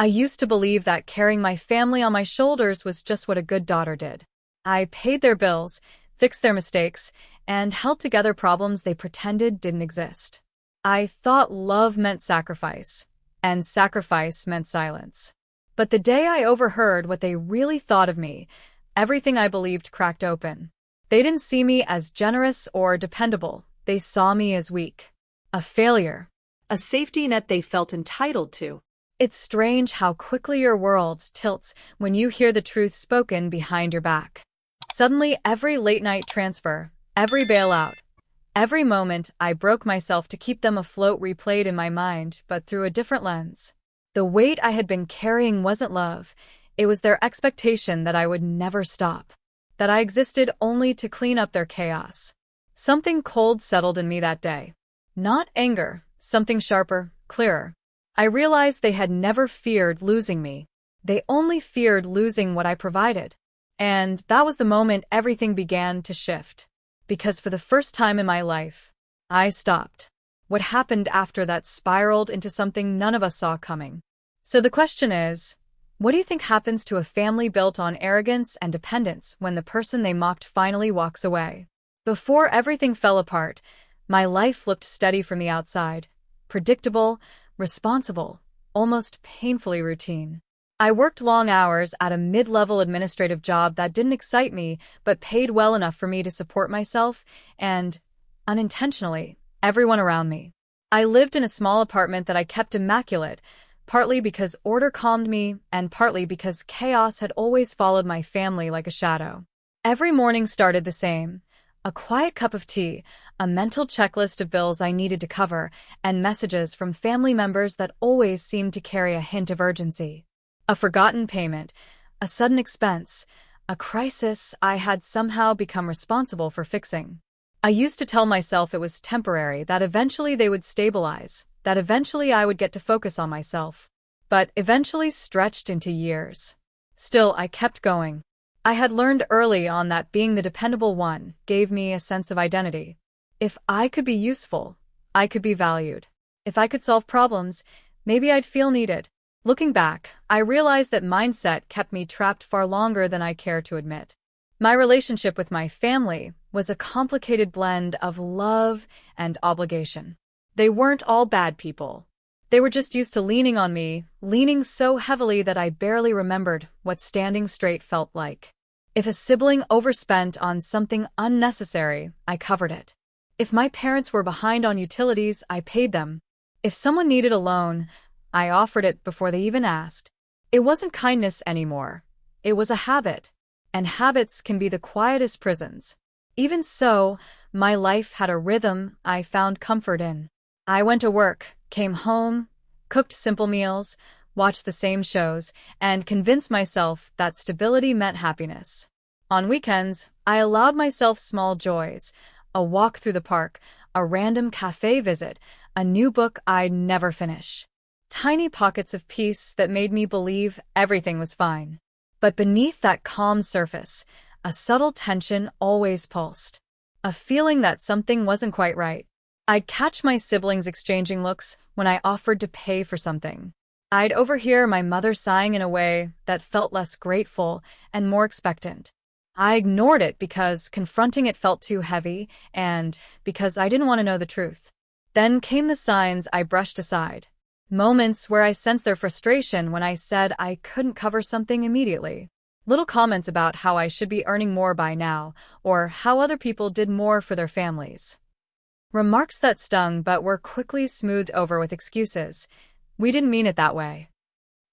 I used to believe that carrying my family on my shoulders was just what a good daughter did. I paid their bills, fixed their mistakes, and held together problems they pretended didn't exist. I thought love meant sacrifice, and sacrifice meant silence. But the day I overheard what they really thought of me, everything I believed cracked open. They didn't see me as generous or dependable. They saw me as weak. A failure. A safety net they felt entitled to. It's strange how quickly your world tilts when you hear the truth spoken behind your back. Suddenly, every late-night transfer, every bailout, every moment I broke myself to keep them afloat replayed in my mind, but through a different lens. The weight I had been carrying wasn't love. It was their expectation that I would never stop, that I existed only to clean up their chaos. Something cold settled in me that day. Not anger, something sharper, clearer. I realized they had never feared losing me. They only feared losing what I provided. And that was the moment everything began to shift. Because for the first time in my life, I stopped. What happened after that spiraled into something none of us saw coming. So the question is, what do you think happens to a family built on arrogance and dependence when the person they mocked finally walks away? Before everything fell apart, my life looked steady from the outside. Predictable, responsible, almost painfully routine. I worked long hours at a mid-level administrative job that didn't excite me but paid well enough for me to support myself and, unintentionally, everyone around me. I lived in a small apartment that I kept immaculate, partly because order calmed me and partly because chaos had always followed my family like a shadow. Every morning started the same. A quiet cup of tea, a mental checklist of bills I needed to cover, and messages from family members that always seemed to carry a hint of urgency. A forgotten payment, a sudden expense, a crisis I had somehow become responsible for fixing. I used to tell myself it was temporary, that eventually they would stabilize, that eventually I would get to focus on myself. But eventually stretched into years. Still, I kept going. I had learned early on that being the dependable one gave me a sense of identity. If I could be useful, I could be valued. If I could solve problems, maybe I'd feel needed. Looking back, I realized that mindset kept me trapped far longer than I care to admit. My relationship with my family was a complicated blend of love and obligation. They weren't all bad people. They were just used to leaning on me, leaning so heavily that I barely remembered what standing straight felt like. If a sibling overspent on something unnecessary, I covered it. If my parents were behind on utilities, I paid them. If someone needed a loan, I offered it before they even asked. It wasn't kindness anymore. It was a habit. And habits can be the quietest prisons. Even so, my life had a rhythm I found comfort in. I went to work, came home, cooked simple meals, watched the same shows, and convinced myself that stability meant happiness. On weekends, I allowed myself small joys, a walk through the park, a random cafe visit, a new book I'd never finish. Tiny pockets of peace that made me believe everything was fine. But beneath that calm surface, a subtle tension always pulsed. A feeling that something wasn't quite right. I'd catch my siblings exchanging looks when I offered to pay for something. I'd overhear my mother sighing in a way that felt less grateful and more expectant. I ignored it because confronting it felt too heavy and because I didn't want to know the truth. Then came the signs I brushed aside. Moments where I sensed their frustration when I said I couldn't cover something immediately. Little comments about how I should be earning more by now, or how other people did more for their families. Remarks that stung but were quickly smoothed over with excuses. We didn't mean it that way.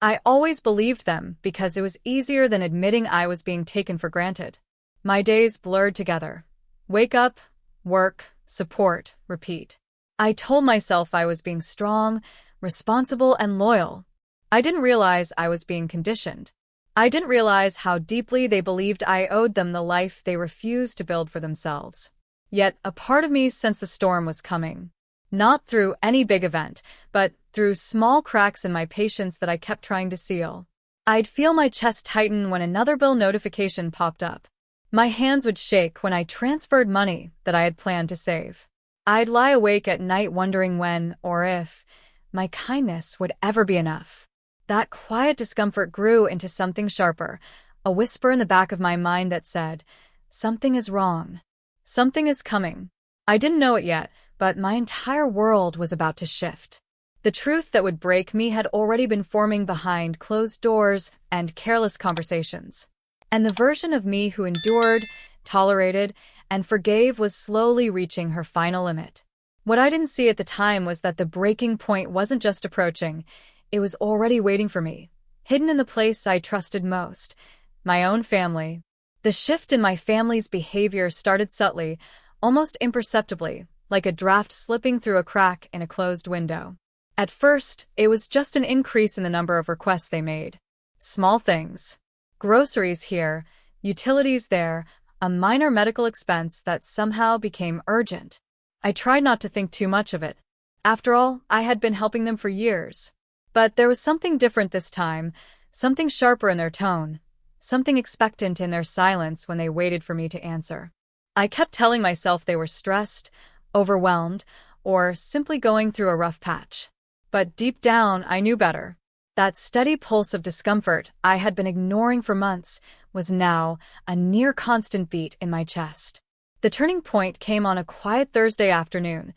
I always believed them because it was easier than admitting I was being taken for granted. My days blurred together. Wake up, work, support, repeat. I told myself I was being strong, responsible, and loyal. I didn't realize I was being conditioned. I didn't realize how deeply they believed I owed them the life they refused to build for themselves. Yet a part of me sensed the storm was coming. Not through any big event, but through small cracks in my patience that I kept trying to seal. I'd feel my chest tighten when another bill notification popped up. My hands would shake when I transferred money that I had planned to save. I'd lie awake at night wondering when, or if, my kindness would ever be enough. That quiet discomfort grew into something sharper, a whisper in the back of my mind that said, "Something is wrong. Something is coming." I didn't know it yet, but my entire world was about to shift. The truth that would break me had already been forming behind closed doors and careless conversations. And the version of me who endured, tolerated, and forgave was slowly reaching her final limit. What I didn't see at the time was that the breaking point wasn't just approaching, it was already waiting for me, hidden in the place I trusted most, my own family. The shift in my family's behavior started subtly, almost imperceptibly, like a draft slipping through a crack in a closed window. At first, it was just an increase in the number of requests they made. Small things. Groceries here, utilities there, a minor medical expense that somehow became urgent. I tried not to think too much of it. After all, I had been helping them for years. But there was something different this time, something sharper in their tone, something expectant in their silence when they waited for me to answer. I kept telling myself they were stressed, overwhelmed, or simply going through a rough patch. But deep down, I knew better. That steady pulse of discomfort I had been ignoring for months was now a near-constant beat in my chest. The turning point came on a quiet Thursday afternoon,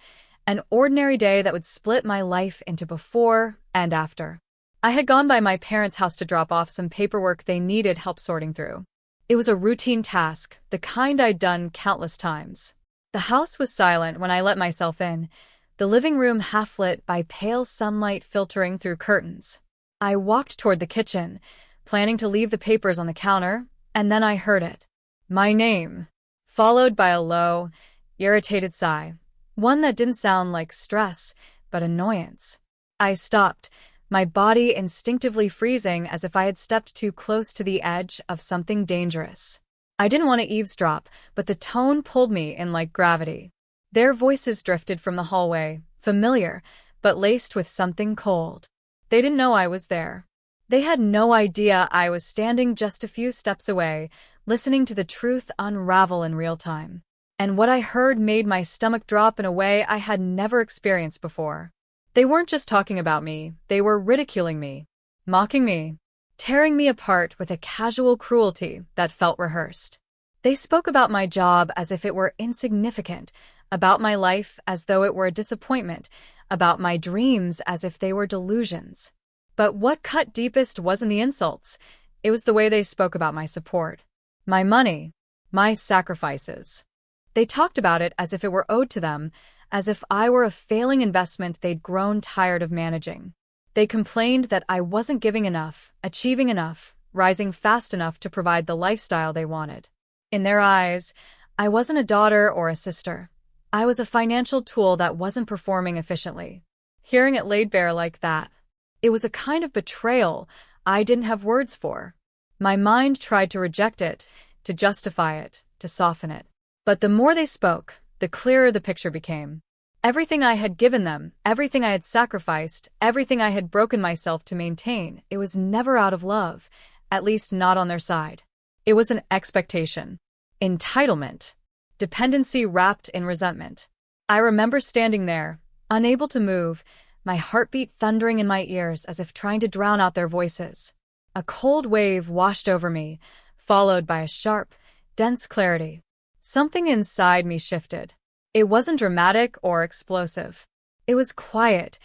an ordinary day that would split my life into before and after. I had gone by my parents' house to drop off some paperwork they needed help sorting through. It was a routine task, the kind I'd done countless times. The house was silent when I let myself in, the living room half-lit by pale sunlight filtering through curtains. I walked toward the kitchen, planning to leave the papers on the counter, and then I heard it. My name, followed by a low, irritated sigh, one that didn't sound like stress, but annoyance. I stopped, my body instinctively freezing as if I had stepped too close to the edge of something dangerous. I didn't want to eavesdrop, but the tone pulled me in like gravity. Their voices drifted from the hallway, familiar, but laced with something cold. They didn't know I was there. They had no idea I was standing just a few steps away, listening to the truth unravel in real time. And what I heard made my stomach drop in a way I had never experienced before. They weren't just talking about me, they were ridiculing me, mocking me, tearing me apart with a casual cruelty that felt rehearsed. They spoke about my job as if it were insignificant, about my life as though it were a disappointment, about my dreams as if they were delusions. But what cut deepest wasn't the insults, it was the way they spoke about my support, my money, my sacrifices. They talked about it as if it were owed to them, as if I were a failing investment they'd grown tired of managing. They complained that I wasn't giving enough, achieving enough, rising fast enough to provide the lifestyle they wanted. In their eyes, I wasn't a daughter or a sister. I was a financial tool that wasn't performing efficiently. Hearing it laid bare like that, it was a kind of betrayal I didn't have words for. My mind tried to reject it, to justify it, to soften it. But the more they spoke, the clearer the picture became. Everything I had given them, everything I had sacrificed, everything I had broken myself to maintain, it was never out of love, at least not on their side. It was an expectation. Entitlement. Dependency wrapped in resentment. I remember standing there, unable to move, my heartbeat thundering in my ears as if trying to drown out their voices. A cold wave washed over me, followed by a sharp, dense clarity. Something inside me shifted. It wasn't dramatic or explosive. It was quiet,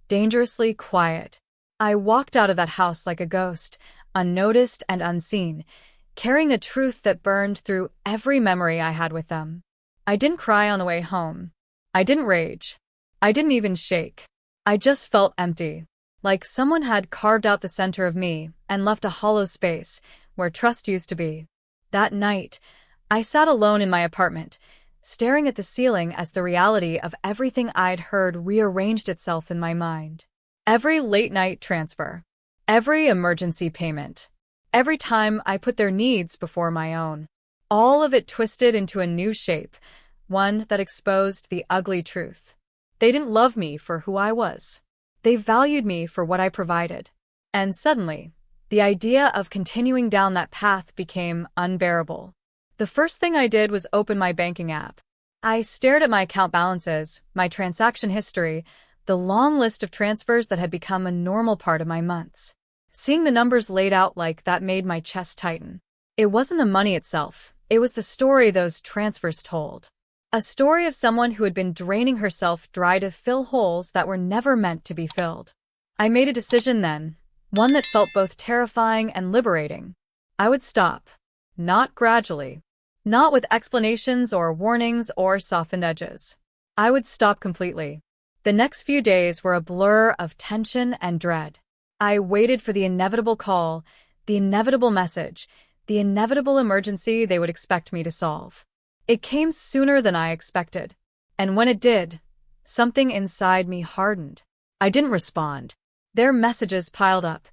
dangerously quiet. I walked out of that house like a ghost, unnoticed and unseen, carrying a truth that burned through every memory I had with them. I didn't cry on the way home. I didn't rage. I didn't even shake. I just felt empty, like someone had carved out the center of me and left a hollow space where trust used to be. That night, I sat alone in my apartment, staring at the ceiling as the reality of everything I'd heard rearranged itself in my mind. Every late-night transfer, every emergency payment, every time I put their needs before my own. All of it twisted into a new shape, one that exposed the ugly truth. They didn't love me for who I was. They valued me for what I provided. And suddenly, the idea of continuing down that path became unbearable. The first thing I did was open my banking app. I stared at my account balances, my transaction history, the long list of transfers that had become a normal part of my months. Seeing the numbers laid out like that made my chest tighten. It wasn't the money itself, it was the story those transfers told. A story of someone who had been draining herself dry to fill holes that were never meant to be filled. I made a decision then, one that felt both terrifying and liberating. I would stop. Not gradually. Not with explanations or warnings or softened edges. I would stop completely. The next few days were a blur of tension and dread. I waited for the inevitable call, the inevitable message, the inevitable emergency they would expect me to solve. It came sooner than I expected. And when it did, something inside me hardened. I didn't respond. Their messages piled up,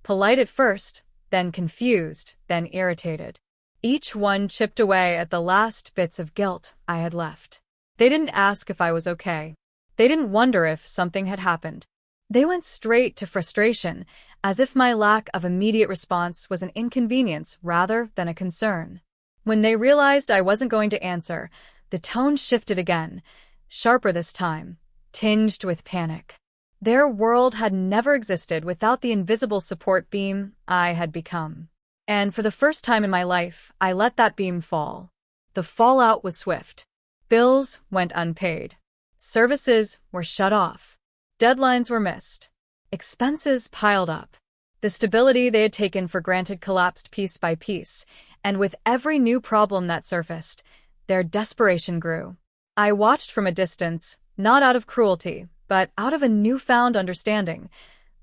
polite at first, then confused, then irritated. Each one chipped away at the last bits of guilt I had left. They didn't ask if I was okay. They didn't wonder if something had happened. They went straight to frustration, as if my lack of immediate response was an inconvenience rather than a concern. When they realized I wasn't going to answer, the tone shifted again, sharper this time, tinged with panic. Their world had never existed without the invisible support beam I had become. And for the first time in my life, I let that beam fall. The fallout was swift. Bills went unpaid. Services were shut off. Deadlines were missed. Expenses piled up. The stability they had taken for granted collapsed piece by piece, and with every new problem that surfaced, their desperation grew. I watched from a distance, not out of cruelty, but out of a newfound understanding.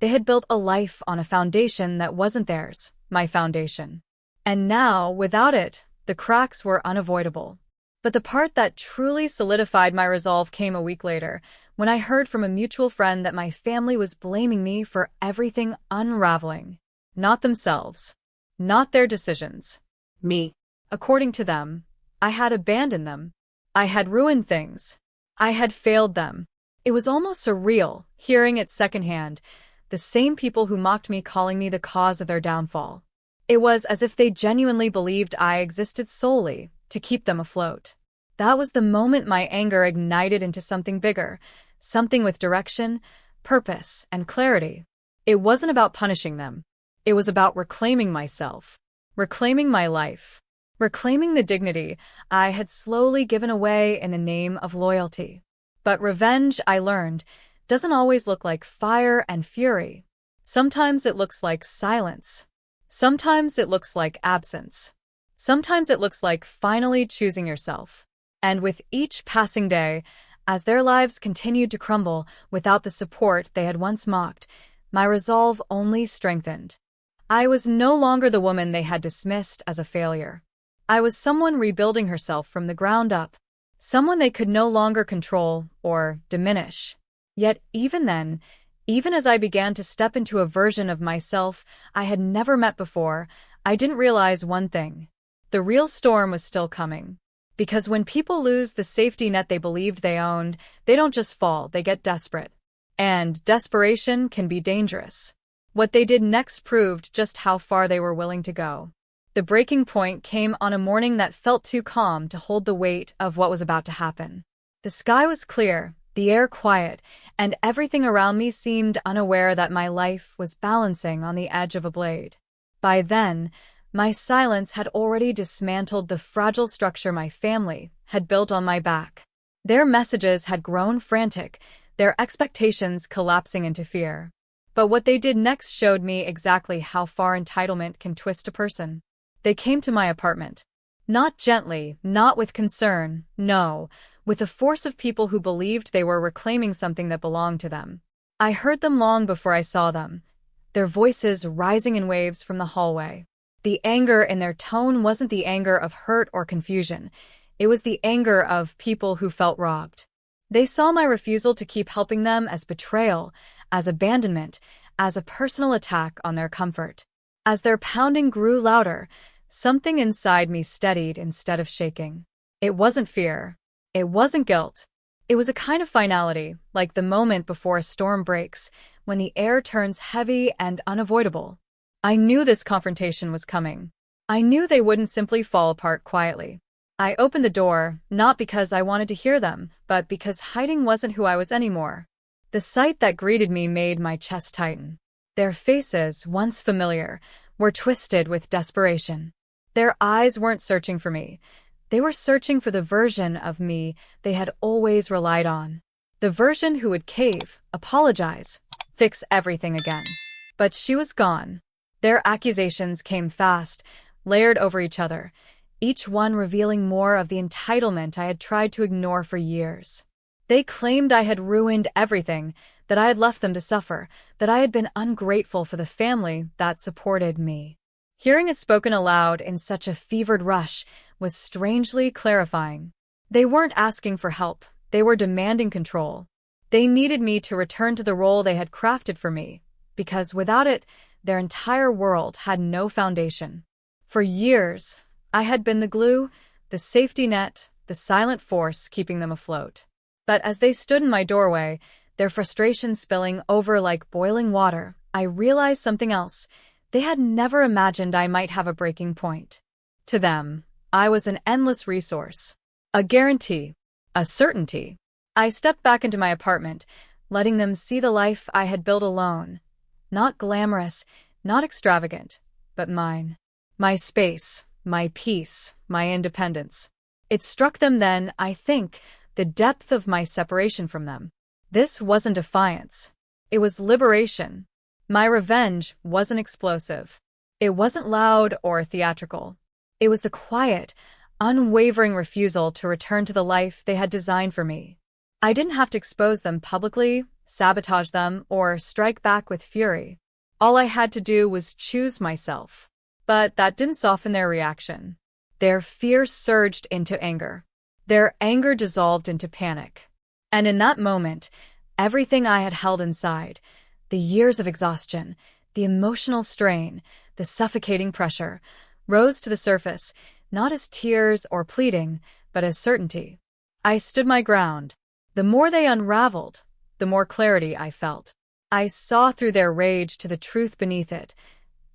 They had built a life on a foundation that wasn't theirs, my foundation. And now, without it, the cracks were unavoidable. But the part that truly solidified my resolve came a week later, when I heard from a mutual friend that my family was blaming me for everything unraveling. Not themselves. Not their decisions. Me. According to them, I had abandoned them. I had ruined things. I had failed them. It was almost surreal, hearing it secondhand, the same people who mocked me calling me the cause of their downfall. It was as if they genuinely believed I existed solely to keep them afloat. That was the moment my anger ignited into something bigger, something with direction, purpose, and clarity. It wasn't about punishing them. It was about reclaiming myself, reclaiming my life, reclaiming the dignity I had slowly given away in the name of loyalty. But revenge, I learned, doesn't always look like fire and fury. Sometimes it looks like silence. Sometimes it looks like absence. Sometimes it looks like finally choosing yourself. And with each passing day, as their lives continued to crumble without the support they had once mocked, my resolve only strengthened. I was no longer the woman they had dismissed as a failure. I was someone rebuilding herself from the ground up, someone they could no longer control or diminish. Yet even then, even as I began to step into a version of myself I had never met before, I didn't realize one thing. The real storm was still coming. Because when people lose the safety net they believed they owned, they don't just fall, they get desperate. And desperation can be dangerous. What they did next proved just how far they were willing to go. The breaking point came on a morning that felt too calm to hold the weight of what was about to happen. The sky was clear, the air quiet, and everything around me seemed unaware that my life was balancing on the edge of a blade. By then, my silence had already dismantled the fragile structure my family had built on my back. Their messages had grown frantic, their expectations collapsing into fear. But what they did next showed me exactly how far entitlement can twist a person. They came to my apartment. Not gently, not with concern, no, with the force of people who believed they were reclaiming something that belonged to them. I heard them long before I saw them, their voices rising in waves from the hallway. The anger in their tone wasn't the anger of hurt or confusion. It was the anger of people who felt robbed. They saw my refusal to keep helping them as betrayal, as abandonment, as a personal attack on their comfort. As their pounding grew louder, something inside me steadied instead of shaking. It wasn't fear. It wasn't guilt. It was a kind of finality, like the moment before a storm breaks, when the air turns heavy and unavoidable. I knew this confrontation was coming. I knew they wouldn't simply fall apart quietly. I opened the door, not because I wanted to hear them, but because hiding wasn't who I was anymore. The sight that greeted me made my chest tighten. Their faces, once familiar, were twisted with desperation. Their eyes weren't searching for me. They were searching for the version of me they had always relied on. The version who would cave, apologize, fix everything again. But she was gone. Their accusations came fast, layered over each other, each one revealing more of the entitlement I had tried to ignore for years. They claimed I had ruined everything, that I had left them to suffer, that I had been ungrateful for the family that supported me. Hearing it spoken aloud in such a fevered rush was strangely clarifying. They weren't asking for help, they were demanding control. They needed me to return to the role they had crafted for me, because without it, their entire world had no foundation. For years, I had been the glue, the safety net, the silent force keeping them afloat. But as they stood in my doorway, their frustration spilling over like boiling water, I realized something else. They had never imagined I might have a breaking point. To them, I was an endless resource. A guarantee. A certainty. I stepped back into my apartment, letting them see the life I had built alone. Not glamorous, not extravagant, but mine. My space, my peace, my independence. It struck them then, I think, the depth of my separation from them. This wasn't defiance. It was liberation. My revenge wasn't explosive. It wasn't loud or theatrical. It was the quiet, unwavering refusal to return to the life they had designed for me. I didn't have to expose them publicly, sabotage them, or strike back with fury. All I had to do was choose myself. But that didn't soften their reaction. Their fear surged into anger. Their anger dissolved into panic. And in that moment, everything I had held inside, the years of exhaustion, the emotional strain, the suffocating pressure, rose to the surface, not as tears or pleading, but as certainty. I stood my ground. The more they unraveled, the more clarity I felt. I saw through their rage to the truth beneath it.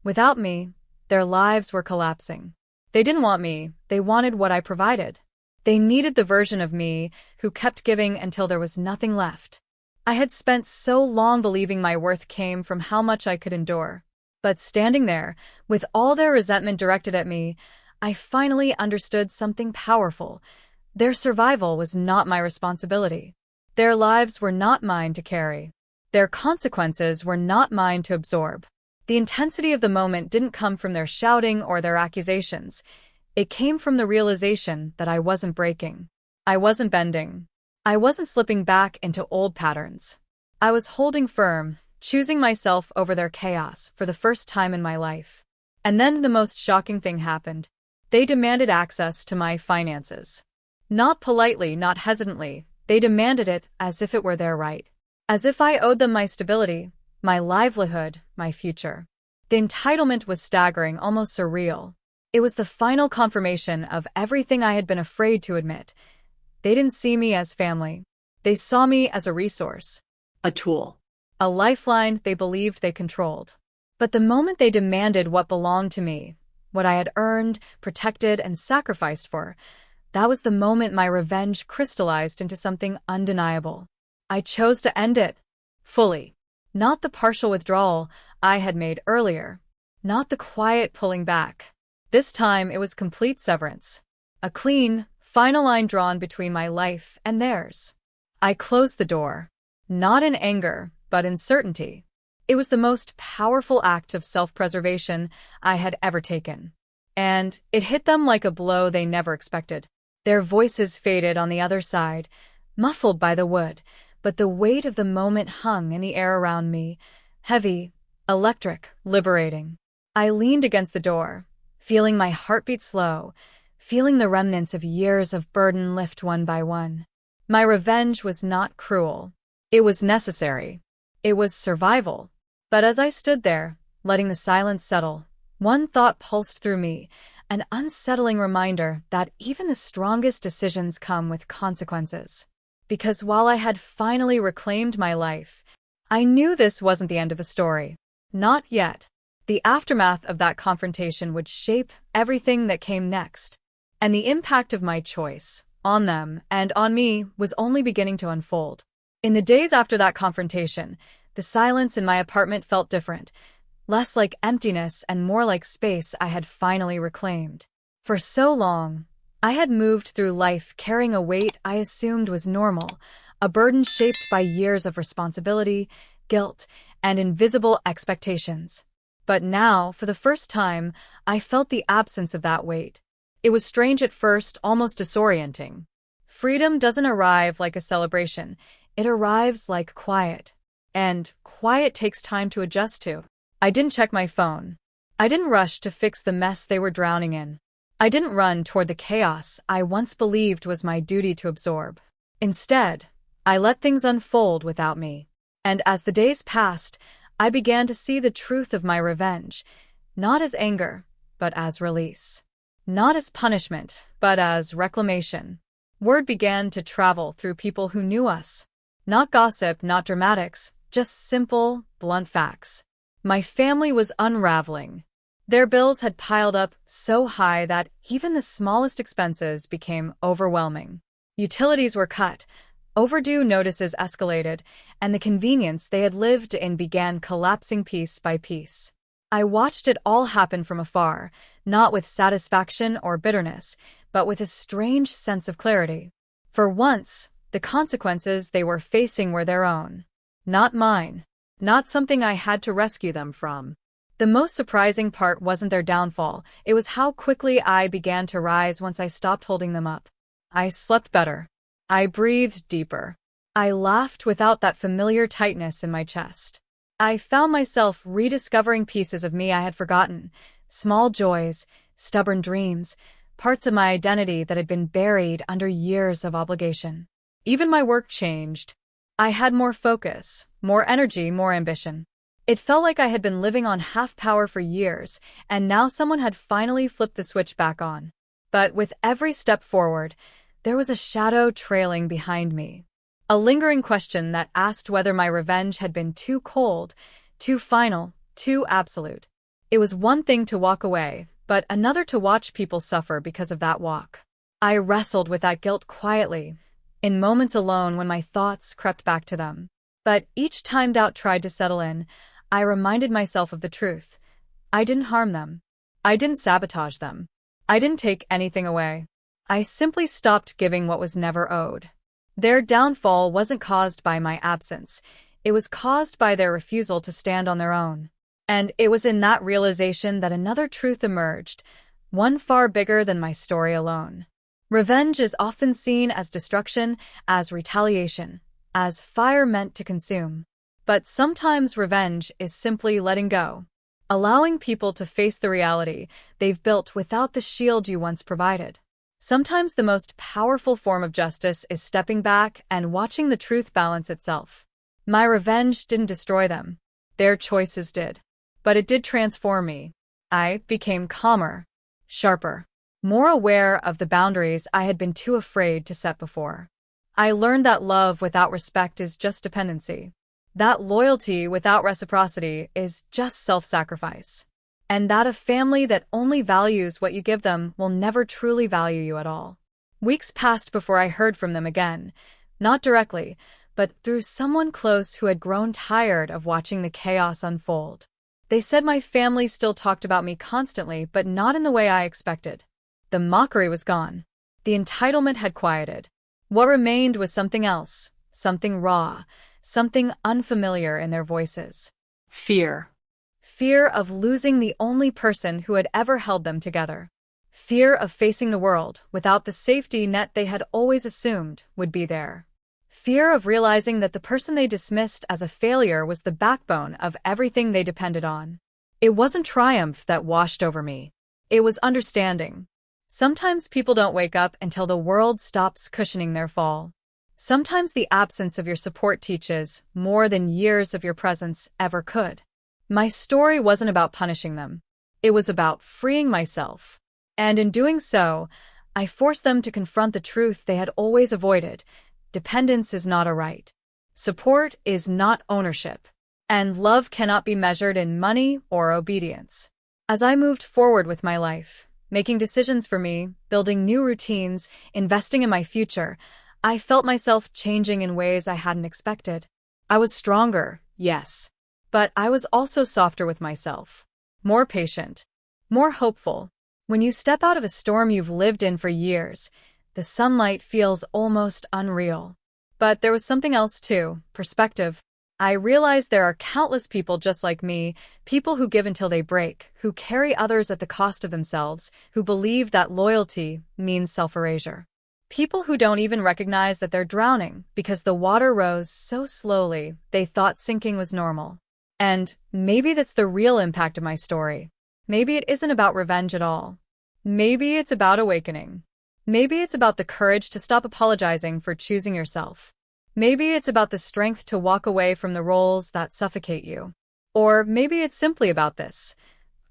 Without me, their lives were collapsing. They didn't want me, they wanted what I provided. They needed the version of me who kept giving until there was nothing left. I had spent so long believing my worth came from how much I could endure. But standing there, with all their resentment directed at me, I finally understood something powerful. Their survival was not my responsibility. Their lives were not mine to carry. Their consequences were not mine to absorb. The intensity of the moment didn't come from their shouting or their accusations. It came from the realization that I wasn't breaking. I wasn't bending. I wasn't slipping back into old patterns. I was holding firm, choosing myself over their chaos for the first time in my life. And then the most shocking thing happened. They demanded access to my finances. Not politely, not hesitantly, they demanded it as if it were their right. As if I owed them my stability, my livelihood, my future. The entitlement was staggering, almost surreal. It was the final confirmation of everything I had been afraid to admit. They didn't see me as family. They saw me as a resource. A tool. A lifeline they believed they controlled. But the moment they demanded what belonged to me, what I had earned, protected, and sacrificed for, that was the moment my revenge crystallized into something undeniable. I chose to end it. Fully. Not the partial withdrawal I had made earlier. Not the quiet pulling back. This time it was complete severance. A clean, final line drawn between my life and theirs. I closed the door. Not in anger, but in certainty. It was the most powerful act of self-preservation I had ever taken. And it hit them like a blow they never expected. Their voices faded on the other side, muffled by the wood, but the weight of the moment hung in the air around me, heavy, electric, liberating. I leaned against the door, feeling my heartbeat slow, feeling the remnants of years of burden lift one by one. My revenge was not cruel. It was necessary. It was survival. But as I stood there, letting the silence settle, one thought pulsed through me, an unsettling reminder that even the strongest decisions come with consequences. Because while I had finally reclaimed my life, I knew this wasn't the end of the story. Not yet. The aftermath of that confrontation would shape everything that came next. And the impact of my choice, on them and on me, was only beginning to unfold. In the days after that confrontation, The silence in my apartment felt different, less like emptiness and more like space I had finally reclaimed. For so long, I had moved through life carrying a weight I assumed was normal, a burden shaped by years of responsibility, guilt, and invisible expectations. But now, for the first time, I felt the absence of that weight. It was strange at first, almost disorienting. Freedom doesn't arrive like a celebration. It arrives like quiet. And quiet takes time to adjust to. I didn't check my phone. I didn't rush to fix the mess they were drowning in. I didn't run toward the chaos I once believed was my duty to absorb. Instead, I let things unfold without me. And as the days passed, I began to see the truth of my revenge, not as anger, but as release. Not as punishment, but as reclamation. Word began to travel through people who knew us. Not gossip, not dramatics, just simple, blunt facts. My family was unraveling. Their bills had piled up so high that even the smallest expenses became overwhelming. Utilities were cut, overdue notices escalated, and the convenience they had lived in began collapsing piece by piece. I watched it all happen from afar, not with satisfaction or bitterness, but with a strange sense of clarity. For once, the consequences they were facing were their own. Not mine. Not something I had to rescue them from. The most surprising part wasn't their downfall, it was how quickly I began to rise once I stopped holding them up. I slept better. I breathed deeper. I laughed without that familiar tightness in my chest. I found myself rediscovering pieces of me I had forgotten, small joys, stubborn dreams, parts of my identity that had been buried under years of obligation. Even my work changed. I had more focus, more energy, more ambition. It felt like I had been living on half power for years, and now someone had finally flipped the switch back on. But with every step forward, there was a shadow trailing behind me. A lingering question that asked whether my revenge had been too cold, too final, too absolute. It was one thing to walk away, but another to watch people suffer because of that walk. I wrestled with that guilt quietly, in moments alone when my thoughts crept back to them. But each time doubt tried to settle in, I reminded myself of the truth. I didn't harm them. I didn't sabotage them. I didn't take anything away. I simply stopped giving what was never owed. Their downfall wasn't caused by my absence. It was caused by their refusal to stand on their own. And it was in that realization that another truth emerged, one far bigger than my story alone. Revenge is often seen as destruction, as retaliation, as fire meant to consume. But sometimes revenge is simply letting go, allowing people to face the reality they've built without the shield you once provided. Sometimes the most powerful form of justice is stepping back and watching the truth balance itself. My revenge didn't destroy them. Their choices did. But it did transform me. I became calmer, sharper, more aware of the boundaries I had been too afraid to set before. I learned that love without respect is just dependency. That loyalty without reciprocity is just self-sacrifice. And that a family that only values what you give them will never truly value you at all. Weeks passed before I heard from them again, not directly, but through someone close who had grown tired of watching the chaos unfold. They said my family still talked about me constantly, but not in the way I expected. The mockery was gone. The entitlement had quieted. What remained was something else, something raw, something unfamiliar in their voices. Fear. Fear of losing the only person who had ever held them together. Fear of facing the world without the safety net they had always assumed would be there. Fear of realizing that the person they dismissed as a failure was the backbone of everything they depended on. It wasn't triumph that washed over me. It was understanding. Sometimes people don't wake up until the world stops cushioning their fall. Sometimes the absence of your support teaches more than years of your presence ever could. My story wasn't about punishing them. It was about freeing myself. And in doing so, I forced them to confront the truth they had always avoided. Dependence is not a right. Support is not ownership. And love cannot be measured in money or obedience. As I moved forward with my life, making decisions for me, building new routines, investing in my future, I felt myself changing in ways I hadn't expected. I was stronger, Yes. But I was also softer with myself. More patient. More hopeful. When you step out of a storm you've lived in for years, the sunlight feels almost unreal. But there was something else too, perspective. I realized there are countless people just like me, people who give until they break, who carry others at the cost of themselves, who believe that loyalty means self-erasure. People who don't even recognize that they're drowning because the water rose so slowly they thought sinking was normal. And maybe that's the real impact of my story. Maybe it isn't about revenge at all. Maybe it's about awakening. Maybe it's about the courage to stop apologizing for choosing yourself. Maybe it's about the strength to walk away from the roles that suffocate you. Or maybe it's simply about this: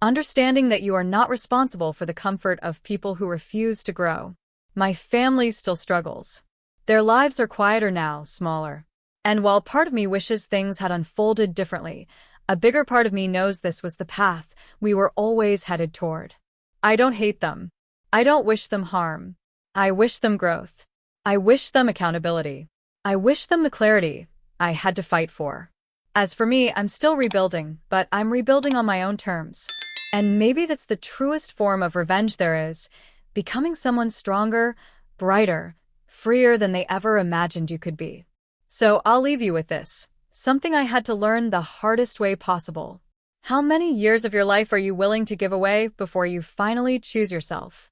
understanding that you are not responsible for the comfort of people who refuse to grow. My family still struggles. Their lives are quieter now, smaller. And while part of me wishes things had unfolded differently, a bigger part of me knows this was the path we were always headed toward. I don't hate them. I don't wish them harm. I wish them growth. I wish them accountability. I wish them the clarity I had to fight for. As for me, I'm still rebuilding, but I'm rebuilding on my own terms. And maybe that's the truest form of revenge there is: becoming someone stronger, brighter, freer than they ever imagined you could be. So I'll leave you with this, something I had to learn the hardest way possible. How many years of your life are you willing to give away before you finally choose yourself?